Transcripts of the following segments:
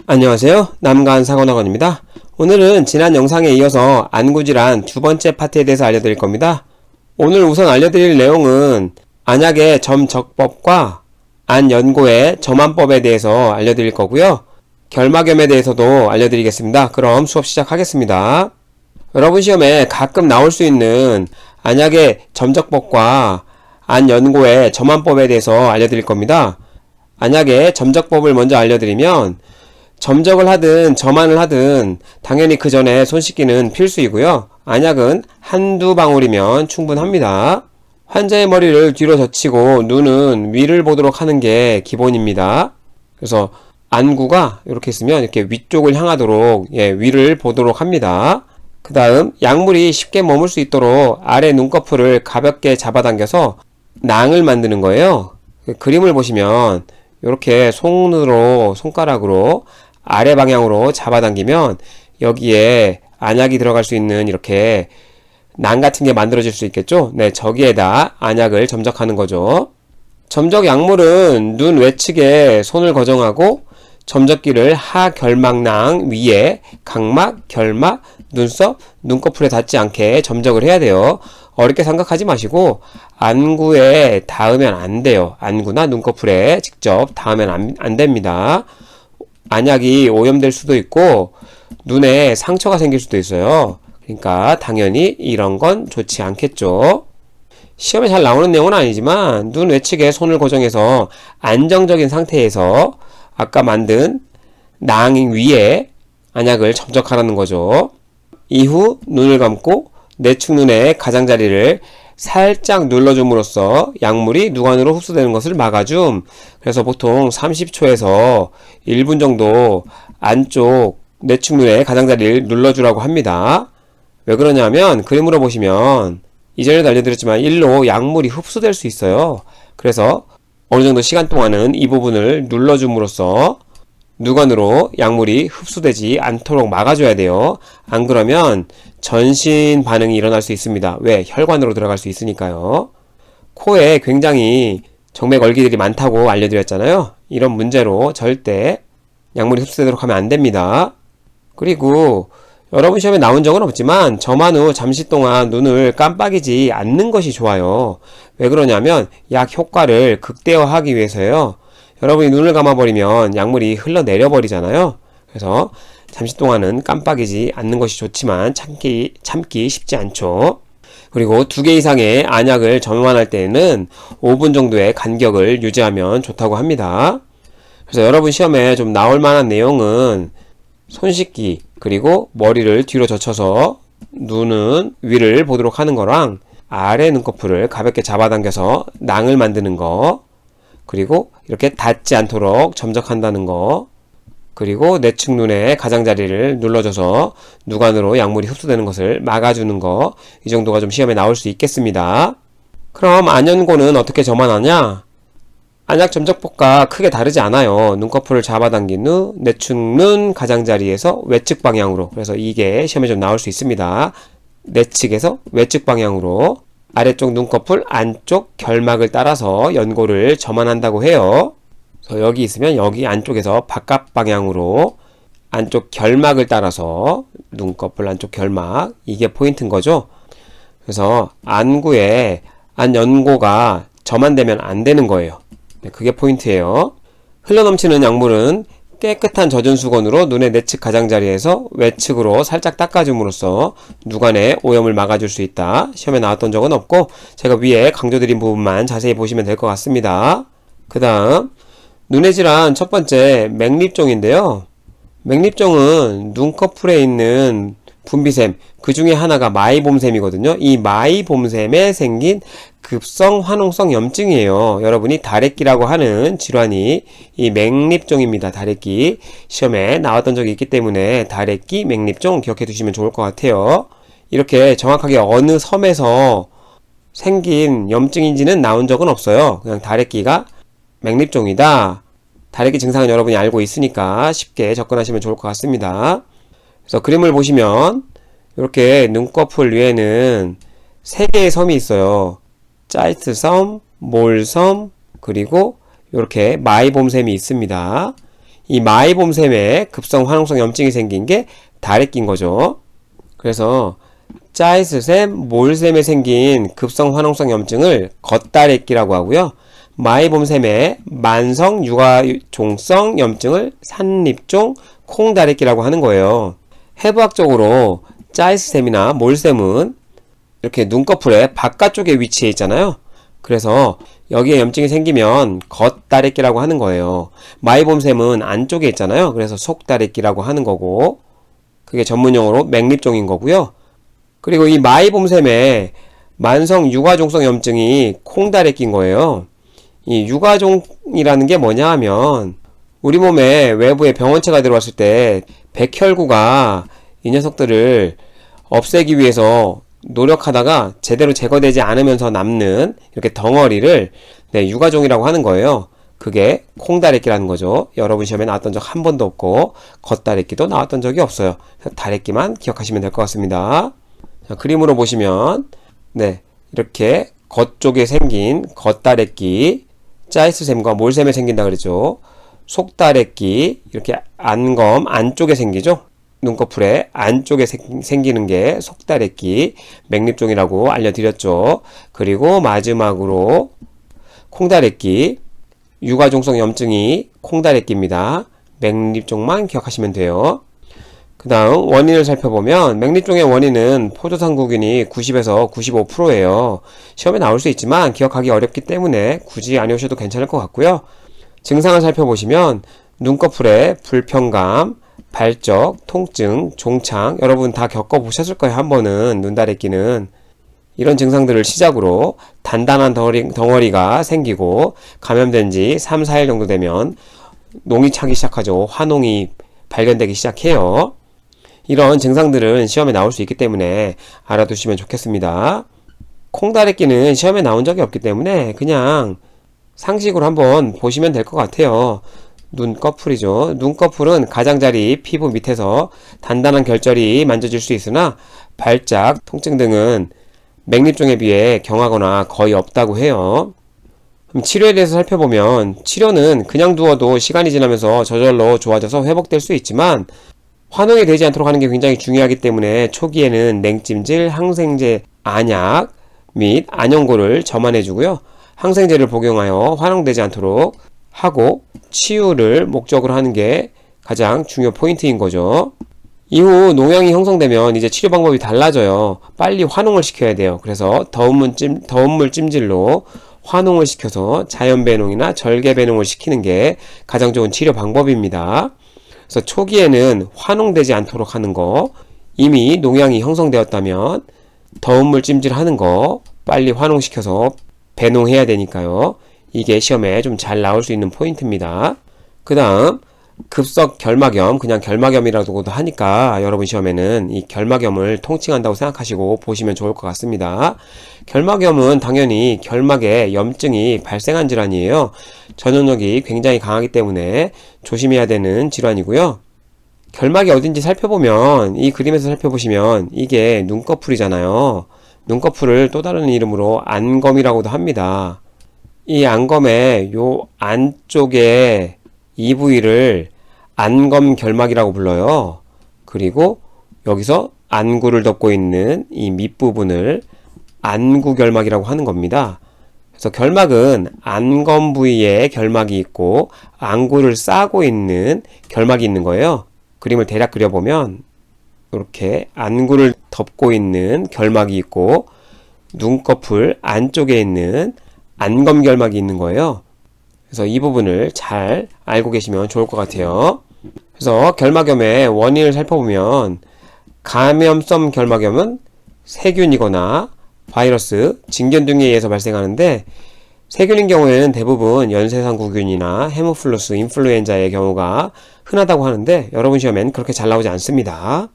안녕하세요. 남간사관학원입니다. 오늘은 지난 영상에 이어서 안구질환 두 번째 파트에 대해서 알려드릴 겁니다. 오늘 우선 알려드릴 내용은 안약의 점적법과 안연고의 점안법에 대해서 알려드릴 거고요. 결막염에 대해서도 알려드리겠습니다. 그럼 수업 시작하겠습니다. 여러분 시험에 가끔 나올 수 있는 안약의 점적법과 안연고의 점안법에 대해서 알려드릴 겁니다. 안약의 점적법을 먼저 알려드리면 점적을 하든 점안을 하든 당연히 그 전에 손 씻기는 필수이고요. 안약은 한두 방울이면 충분합니다. 환자의 머리를 뒤로 젖히고 눈은 위를 보도록 하는 게 기본입니다. 그래서 안구가 이렇게 있으면 이렇게 위쪽을 향하도록 위를 보도록 합니다. 그 다음 약물이 쉽게 머물 수 있도록 아래 눈꺼풀을 가볍게 잡아당겨서 낭을 만드는 거예요. 그림을 보시면 이렇게 손가락으로 아래 방향으로 잡아당기면 여기에 안약이 들어갈 수 있는 이렇게 낭 같은 게 만들어질 수 있겠죠? 네, 저기에다 안약을 점적하는 거죠. 점적 약물은 눈 외측에 손을 고정하고 점적기를 하결막낭 위에 각막, 결막, 눈썹, 눈꺼풀에 닿지 않게 점적을 해야 돼요. 어렵게 생각하지 마시고 안구에 닿으면 안 돼요. 안구나 눈꺼풀에 직접 닿으면 안 됩니다. 안약이 오염될 수도 있고 눈에 상처가 생길 수도 있어요. 그러니까 당연히 이런 건 좋지 않겠죠. 시험에 잘 나오는 내용은 아니지만 눈 외측에 손을 고정해서 안정적인 상태에서 아까 만든 낭 위에 안약을 점적하라는 거죠. 이후 눈을 감고 내측 눈의 가장자리를 살짝 눌러줌으로써 약물이 누관으로 흡수되는 것을 막아줌. 그래서 보통 30초에서 1분 정도 안쪽 내측 눈의 가장자리를 눌러주라고 합니다. 왜 그러냐면 그림으로 보시면 이전에도 알려드렸지만 일로 약물이 흡수될 수 있어요. 그래서 어느 정도 시간 동안은 이 부분을 눌러줌으로써 누관으로 약물이 흡수되지 않도록 막아줘야 돼요. 안 그러면 전신 반응이 일어날 수 있습니다. 왜? 혈관으로 들어갈 수 있으니까요. 코에 굉장히 정맥 얼기들이 많다고 알려드렸잖아요. 이런 문제로 절대 약물이 흡수되도록 하면 안 됩니다. 그리고 여러분 시험에 나온 적은 없지만 점안 후 잠시 동안 눈을 깜빡이지 않는 것이 좋아요. 왜 그러냐면 약 효과를 극대화하기 위해서요. 여러분이 눈을 감아버리면 약물이 흘러내려 버리잖아요. 그래서 잠시 동안은 깜빡이지 않는 것이 좋지만 참기 쉽지 않죠. 그리고 2개 이상의 안약을 점안할 때에는 5분 정도의 간격을 유지하면 좋다고 합니다. 그래서 여러분 시험에 좀 나올 만한 내용은 손 씻기, 그리고 머리를 뒤로 젖혀서 눈은 위를 보도록 하는 거랑 아래 눈꺼풀을 가볍게 잡아당겨서 낭을 만드는 거, 그리고 이렇게 닿지 않도록 점적한다는 거, 그리고 내측 눈의 가장자리를 눌러줘서 누관으로 약물이 흡수되는 것을 막아주는 거, 이 정도가 좀 시험에 나올 수 있겠습니다. 그럼 안연고는 어떻게 점안하냐? 안약 점적법과 크게 다르지 않아요. 눈꺼풀을 잡아당긴 후 내측 눈 가장자리에서 외측 방향으로, 그래서 이게 시험에 좀 나올 수 있습니다. 내측에서 외측 방향으로 아래쪽 눈꺼풀 안쪽 결막을 따라서 연고를 점안한다고 해요. 그래서 여기 있으면 여기 안쪽에서 바깥 방향으로 안쪽 결막을 따라서 눈꺼풀 안쪽 결막, 이게 포인트인 거죠. 그래서 안구에 안연고가 점안되면 안 되는 거예요. 네, 그게 포인트예요. 흘러넘치는 약물은 깨끗한 젖은 수건으로 눈의 내측 가장자리에서 외측으로 살짝 닦아줌으로써 누관의 오염을 막아줄 수 있다. 시험에 나왔던 적은 없고 제가 위에 강조드린 부분만 자세히 보시면 될 것 같습니다. 그 다음 눈의 질환 첫 번째 맥립종인데요. 맥립종은 눈꺼풀에 있는 분비샘, 그 중에 하나가 마이봄샘이거든요. 이 마이봄샘에 생긴 급성 화농성 염증이에요. 여러분이 다래끼라고 하는 질환이 이 맥립종입니다. 다래끼. 시험에 나왔던 적이 있기 때문에 다래끼, 맥립종 기억해 두시면 좋을 것 같아요. 이렇게 정확하게 어느 섬에서 생긴 염증인지는 나온 적은 없어요. 그냥 다래끼가 맥립종이다. 다래끼 증상은 여러분이 알고 있으니까 쉽게 접근하시면 좋을 것 같습니다. 그래서 그림을 보시면 이렇게 눈꺼풀 위에는 3개의 섬이 있어요. 짜이트섬, 몰섬, 그리고 이렇게 마이봄샘이 있습니다. 이 마이봄샘에 급성 화농성 염증이 생긴 게 다래끼인 거죠. 그래서 짜이스샘, 몰샘에 생긴 급성 화농성 염증을 겉다래끼라고 하고요. 마이봄샘의 만성 육아종성 염증을 산립종 콩다래끼라고 하는 거예요. 해부학적으로 짜이스샘이나 몰샘은 이렇게 눈꺼풀의 바깥쪽에 위치해 있잖아요. 그래서 여기에 염증이 생기면 겉다래끼라고 하는 거예요. 마이봄샘은 안쪽에 있잖아요. 그래서 속다래끼라고 하는 거고, 그게 전문용어로 맥립종인 거고요. 그리고 이 마이봄샘의 만성 육아종성 염증이 콩다래끼인 거예요. 이 육아종이라는 게 뭐냐 하면 우리 몸에 외부에 병원체가 들어왔을 때 백혈구가 이 녀석들을 없애기 위해서 노력하다가 제대로 제거되지 않으면서 남는 이렇게 덩어리를 육아종이라고 하는 거예요. 그게 콩다래끼라는 거죠. 여러분 시험에 나왔던 적 한 번도 없고 겉다래끼도 나왔던 적이 없어요. 다래끼만 기억하시면 될 것 같습니다. 자, 그림으로 보시면 이렇게 겉쪽에 생긴 겉다래끼, 짜이스샘과 몰샘에 생긴다 그랬죠. 속다래끼, 이렇게 안검 안쪽에 생기죠. 눈꺼풀의 안쪽에 생기는 게 속다래끼, 맥립종이라고 알려드렸죠. 그리고 마지막으로 콩다래끼, 육아종성 염증이 콩다래끼입니다. 맥립종만 기억하시면 돼요. 그 다음 원인을 살펴보면 맥립종의 원인은 포도당구균이 90에서 95%예요. 시험에 나올 수 있지만 기억하기 어렵기 때문에 굳이 안 외우셔도 괜찮을 것 같고요. 증상을 살펴보시면 눈꺼풀의 불편감, 발적, 통증, 종창, 여러분 다 겪어보셨을 거예요. 한 번은 눈다래끼는. 이런 증상들을 시작으로 단단한 덩어리가 생기고 감염된 지 3, 4일 정도 되면 농이 차기 시작하죠. 화농이 발견되기 시작해요. 이런 증상들은 시험에 나올 수 있기 때문에 알아두시면 좋겠습니다. 콩다래끼는 시험에 나온 적이 없기 때문에 그냥 상식으로 한번 보시면 될 것 같아요. 눈꺼풀이죠. 눈꺼풀은 가장자리 피부 밑에서 단단한 결절이 만져질 수 있으나 발작, 통증 등은 맥립종에 비해 경하거나 거의 없다고 해요. 그럼 치료에 대해서 살펴보면 치료는 그냥 두어도 시간이 지나면서 저절로 좋아져서 회복될 수 있지만 화농이 되지 않도록 하는 게 굉장히 중요하기 때문에 초기에는 냉찜질, 항생제, 안약 및 안연고를 점안해주고요. 항생제를 복용하여 화농되지 않도록 하고 치유를 목적으로 하는 게 가장 중요 포인트인 거죠. 이후 농양이 형성되면 이제 치료 방법이 달라져요. 빨리 화농을 시켜야 돼요. 그래서 더운물 찜질로 화농을 시켜서 자연 배농이나 절개 배농을 시키는 게 가장 좋은 치료 방법입니다. 그래서 초기에는 화농되지 않도록 하는 거, 이미 농양이 형성되었다면 더운물 찜질하는 거 빨리 화농시켜서 배농해야 되니까요. 이게 시험에 좀 잘 나올 수 있는 포인트입니다. 그 다음 급성 결막염, 그냥 결막염이라고도 하니까 여러분 시험에는 이 결막염을 통칭한다고 생각하시고 보시면 좋을 것 같습니다. 결막염은 당연히 결막에 염증이 발생한 질환이에요. 전염력이 굉장히 강하기 때문에 조심해야 되는 질환이고요. 결막이 어딘지 살펴보면, 이 그림에서 살펴보시면 이게 눈꺼풀이잖아요. 눈꺼풀을 또 다른 이름으로 안검이라고도 합니다. 이 안검의 요 안쪽에 이 부위를 안검결막이라고 불러요. 그리고 여기서 안구를 덮고 있는 이 밑부분을 안구결막이라고 하는 겁니다. 그래서 결막은 안검 부위에 결막이 있고 안구를 싸고 있는 결막이 있는 거예요. 그림을 대략 그려보면 이렇게 안구를 덮고 있는 결막이 있고 눈꺼풀 안쪽에 있는 안검결막이 있는 거예요. 그래서 이 부분을 잘 알고 계시면 좋을 것 같아요. 그래서 결막염의 원인을 살펴보면 감염성 결막염은 세균이거나 바이러스, 진균 등에 의해서 발생하는데 세균인 경우에는 대부분 연쇄상구균이나 헤모플루스, 인플루엔자의 경우가 흔하다고 하는데 여러분 시험엔 그렇게 잘 나오지 않습니다.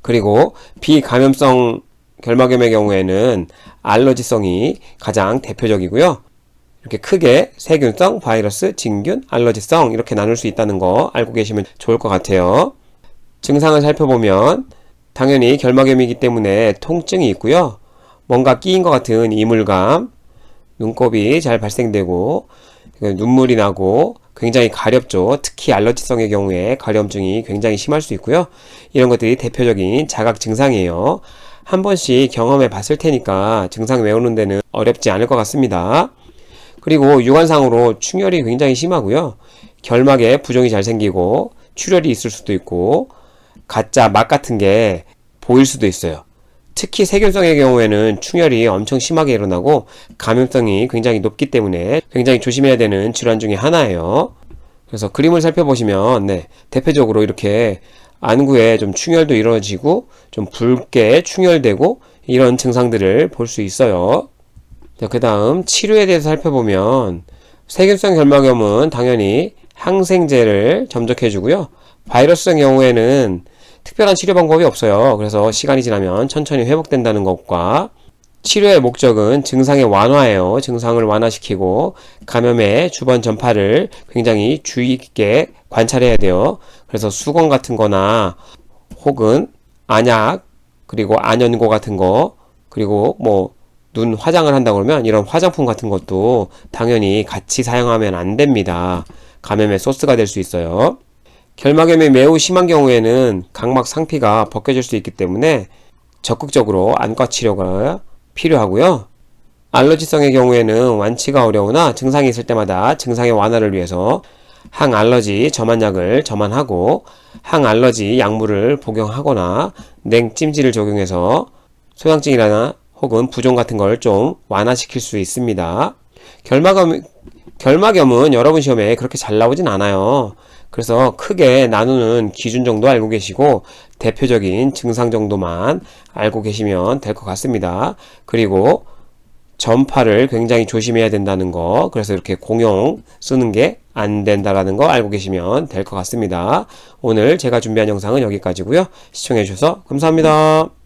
그리고 비감염성 결막염의 경우에는 알러지성이 가장 대표적이고요. 이렇게 크게 세균성, 바이러스, 진균, 알러지성 이렇게 나눌 수 있다는 거 알고 계시면 좋을 것 같아요. 증상을 살펴보면 당연히 결막염이기 때문에 통증이 있고요. 뭔가 끼인 것 같은 이물감, 눈곱이 잘 발생되고 눈물이 나고 굉장히 가렵죠. 특히 알러지성의 경우에 가려움증이 굉장히 심할 수 있고요. 이런 것들이 대표적인 자각 증상이에요. 한 번씩 경험해 봤을 테니까 증상 외우는 데는 어렵지 않을 것 같습니다. 그리고 육안상으로 충혈이 굉장히 심하고요. 결막에 부종이 잘 생기고 출혈이 있을 수도 있고 가짜 막 같은 게 보일 수도 있어요. 특히 세균성의 경우에는 충혈이 엄청 심하게 일어나고 감염성이 굉장히 높기 때문에 굉장히 조심해야 되는 질환 중에 하나예요. 그래서 그림을 살펴보시면 대표적으로 이렇게 안구에 좀 충혈도 이루어지고 좀 붉게 충혈되고 이런 증상들을 볼 수 있어요. 그 다음 치료에 대해서 살펴보면 세균성 결막염은 당연히 항생제를 점적해 주고요. 바이러스성 경우에는 특별한 치료 방법이 없어요. 그래서 시간이 지나면 천천히 회복된다는 것과 치료의 목적은 증상의 완화예요. 증상을 완화시키고 감염의 주변 전파를 굉장히 주의 깊게 관찰해야 돼요. 그래서 수건 같은 거나 혹은 안약 그리고 안연고 같은 거 그리고 눈 화장을 한다 그러면 이런 화장품 같은 것도 당연히 같이 사용하면 안 됩니다. 감염의 소스가 될 수 있어요. 결막염이 매우 심한 경우에는 각막 상피가 벗겨질 수 있기 때문에 적극적으로 안과 치료가 필요하고요. 알러지성의 경우에는 완치가 어려우나 증상이 있을 때마다 증상의 완화를 위해서 항알러지 점안약을 점안하고 항알러지 약물을 복용하거나 냉찜질을 적용해서 소양증이나 혹은 부종 같은 걸 좀 완화시킬 수 있습니다. 결막염은 여러분 시험에 그렇게 잘 나오진 않아요. 그래서 크게 나누는 기준 정도 알고 계시고 대표적인 증상 정도만 알고 계시면 될 것 같습니다. 그리고 전파를 굉장히 조심해야 된다는 거, 그래서 이렇게 공용 쓰는 게 안 된다라는 거 알고 계시면 될 것 같습니다. 오늘 제가 준비한 영상은 여기까지고요. 시청해 주셔서 감사합니다.